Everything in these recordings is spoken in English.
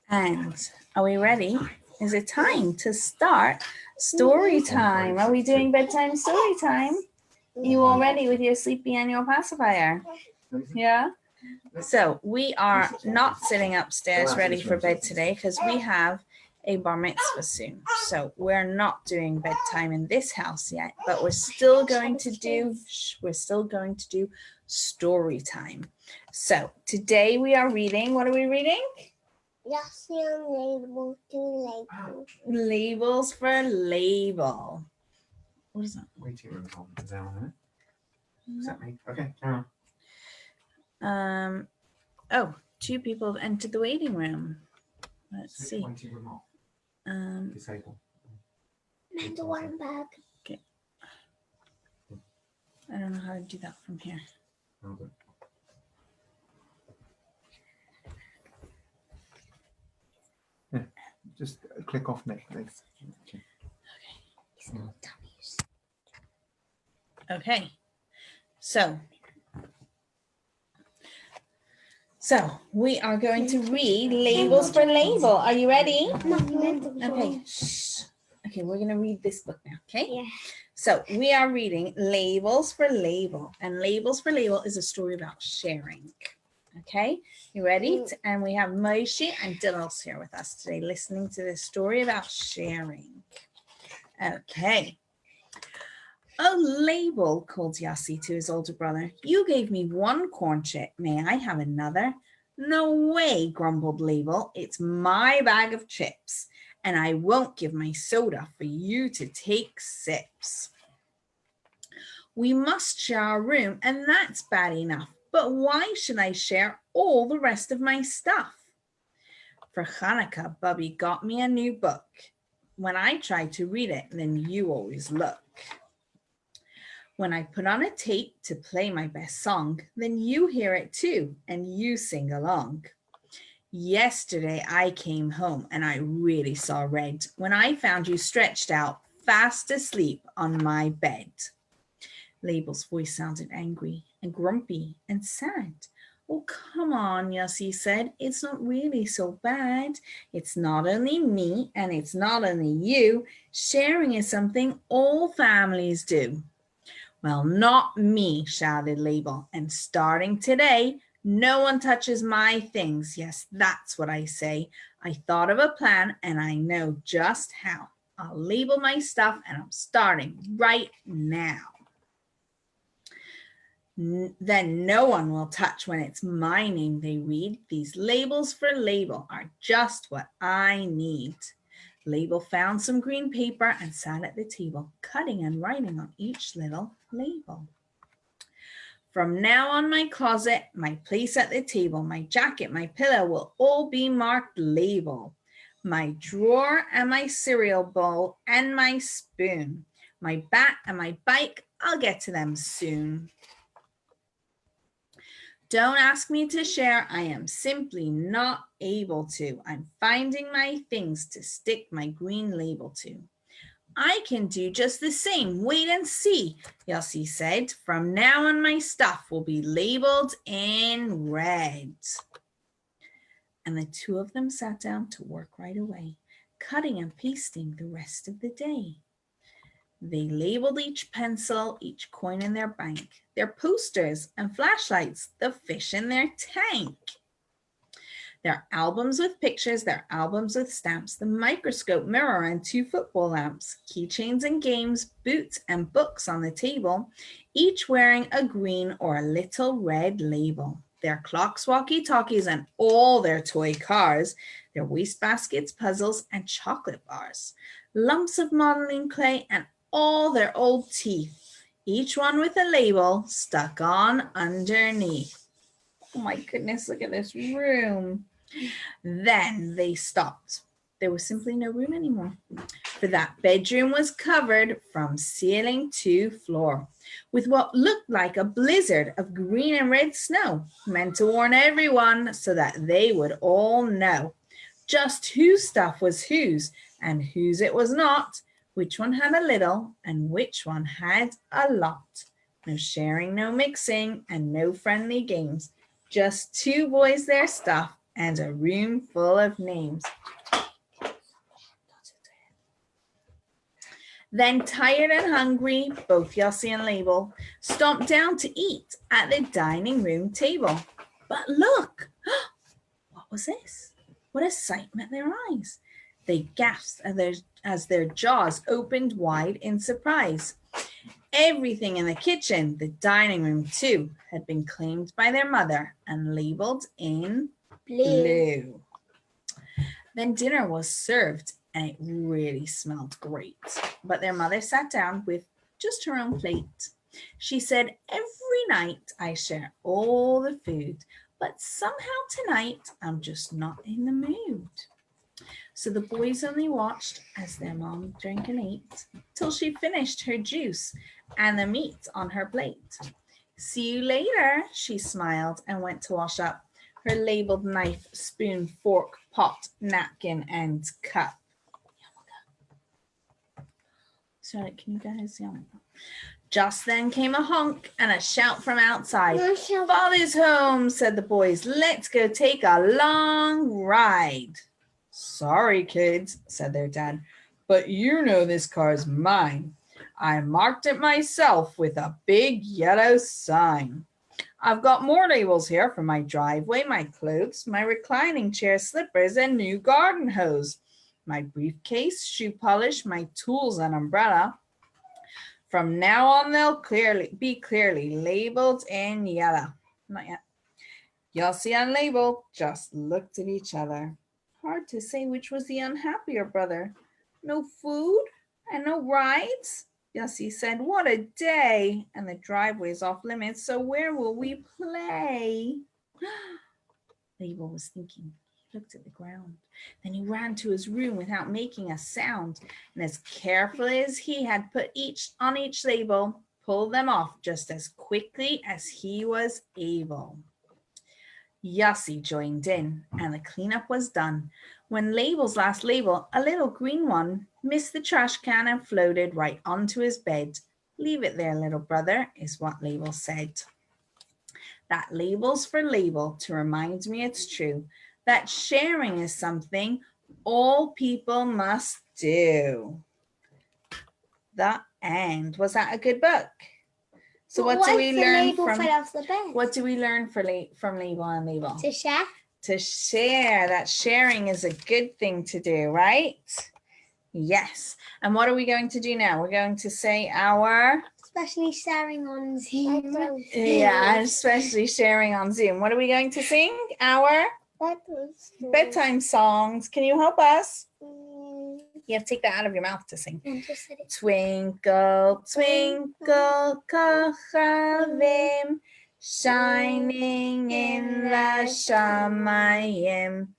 And are we ready? Is it time to start story time? Are we doing bedtime story time? You all ready with your sleepy annual pacifier? Yeah? So we are not sitting upstairs ready for bed today because we have a bar mitzvah soon. So we're not doing bedtime in this house yet, but we're still going to do story time. So today we are reading, what are we reading? Label to label. Labels for Leibel. What is that? Waiting room is down there. Is that me? Okay, carry on. Oh, 2 people have entered the waiting room. Let's see. Waiting room off. Disable. And the one bag. Okay. I don't know how to do that from here. Hold on. Yeah, just click off Netflix. Okay. So we are going to read Labels for Leibel. Are you ready? Okay. Shh. Okay, we're going to read this book now, okay? Yeah. So we are reading Labels for Leibel, and Labels for Leibel is a story about sharing. Okay, you ready? And we have Moshe and Dillels here with us today, listening to this story about sharing. Okay. Oh, Leibel, called Yossi to his older brother. You gave me 1 corn chip. May I have another? No way, grumbled Leibel. It's my bag of chips, and I won't give my soda for you to take sips. We must share our room, and that's bad enough. But why should I share all the rest of my stuff? For Hanukkah, Bubby got me a new book. When I try to read it, then you always look. When I put on a tape to play my best song, then you hear it too, and you sing along. Yesterday I came home and I really saw red when I found you stretched out, fast asleep on my bed. Leibel's voice sounded angry and grumpy and sad. Oh, come on, Yossi said. It's not really so bad. It's not only me and it's not only you. Sharing is something all families do. Well, not me, shouted Leibel. And starting today, no one touches my things. Yes, that's what I say. I thought of a plan and I know just how. I'll label my stuff and I'm starting right now. Then no one will touch when it's my name, they read. These labels for Leibel are just what I need. Leibel found some green paper and sat at the table, cutting and writing on each little label. From now on, my closet, my place at the table, my jacket, my pillow will all be marked Leibel. My drawer and my cereal bowl and my spoon. My bat and my bike, I'll get to them soon. Don't ask me to share, I am simply not able to. I'm finding my things to stick my green label to. I can do just the same, wait and see, Yossi said. From now on, my stuff will be labeled in red. And the 2 of them sat down to work right away, cutting and pasting the rest of the day. They labeled each pencil, each coin in their bank, their posters and flashlights, the fish in their tank. Their albums with pictures, their albums with stamps, the microscope, mirror, and 2 football lamps, keychains and games, boots and books on the table, each wearing a green or a little red label. Their clocks, walkie-talkies, and all their toy cars, their wastebaskets, puzzles, and chocolate bars, lumps of modeling clay, and all their old teeth, each one with a label stuck on underneath. Oh my goodness, look at this room. Then they stopped. There was simply no room anymore, for that bedroom was covered from ceiling to floor with what looked like a blizzard of green and red snow, meant to warn everyone so that they would all know just whose stuff was whose and whose it was not, which one had a little and which one had a lot. No sharing, no mixing, and no friendly games. Just 2 boys, their stuff, and a room full of names. Then, tired and hungry, both Yossi and Leibel stomped down to eat at the dining room table. But look, what was this? What a sight met their eyes. They gasped as their jaws opened wide in surprise. Everything in the kitchen, the dining room too, had been claimed by their mother and labeled in blue. Then dinner was served and it really smelled great. But their mother sat down with just her own plate. She said, every night I share all the food, but somehow tonight I'm just not in the mood. So the boys only watched as their mom drank and ate till she finished her juice and the meat on her plate. See you later, she smiled and went to wash up her labeled knife, spoon, fork, pot, napkin, and cup. Sorry, can you guys yell? Just then came a honk and a shout from outside. Father's home, said the boys. Let's go take a long ride. Sorry, kids, said their dad, but you know this car's mine. I marked it myself with a big yellow sign. I've got more labels here for my driveway, my clothes, my reclining chair, slippers, and new garden hose. My briefcase, shoe polish, my tools, and umbrella. From now on, they'll be clearly labeled in yellow. Not yet. Yossi and Leibel just looked at each other. Hard to say which was the unhappier brother. No food and no rides? Yossi said, what a day. And the driveway's off limits, so where will we play? Leibel was thinking. He looked at the ground. Then he ran to his room without making a sound. And as carefully as he had put on each label, pulled them off just as quickly as he was able. Yossi joined in, and the cleanup was done. When Leibel's last label, a little green one, missed the trash can and floated right onto his bed. Leave it there, little brother, is what Leibel said. That label's for Leibel to remind me it's true, that sharing is something all people must do. The end. Was that a good book? So what do we learn from Leibel and Leibel? To share. To share. That sharing is a good thing to do, right? Yes. And what are we going to do now? We're going to say our... Especially sharing on Zoom. Yeah, especially sharing on Zoom. What are we going to sing? Our bedtime songs. Can you help us? You have to take that out of your mouth to sing. Twinkle, twinkle, kochavim, shining in the shamayim.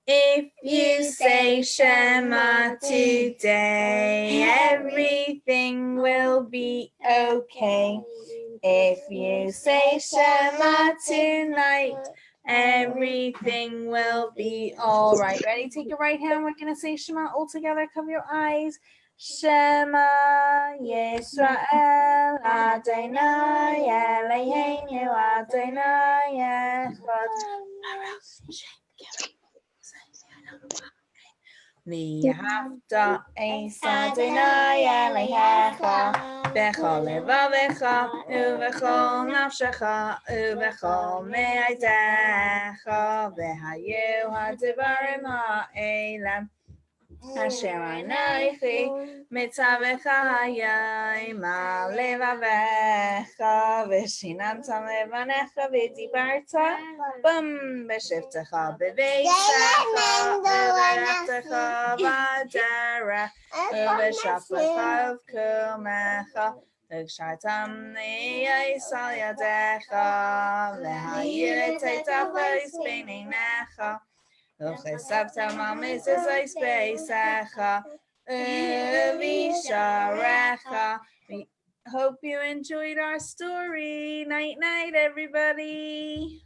If you say Shema today, everything will be okay. If you say Shema tonight, everything will be all right. Ready? Take your right hand. We're going to say Shema all together. Cover your eyes. Shema Yisrael Adonai Eloheinu Adonai Echad. V'ahavta es Adonai Elohecha b'chol levavecha u'v'chol nafshecha u'v'chol me'adecha v'hayu hadivarim ha'elam asher anochi mitzavecha hayim al levavecha v'shinanta levanecha v'dibarta bum b'shivtecha b'veisecha u'v'rachtecha v'adara u'v'shaflecha uv'kumecha u'kshartam niyos al yadecha v'hayu etetacha b'neinecha Uchesavta mamitzvos beisecha u'visharecha. We hope you enjoyed our story. Night, night, everybody.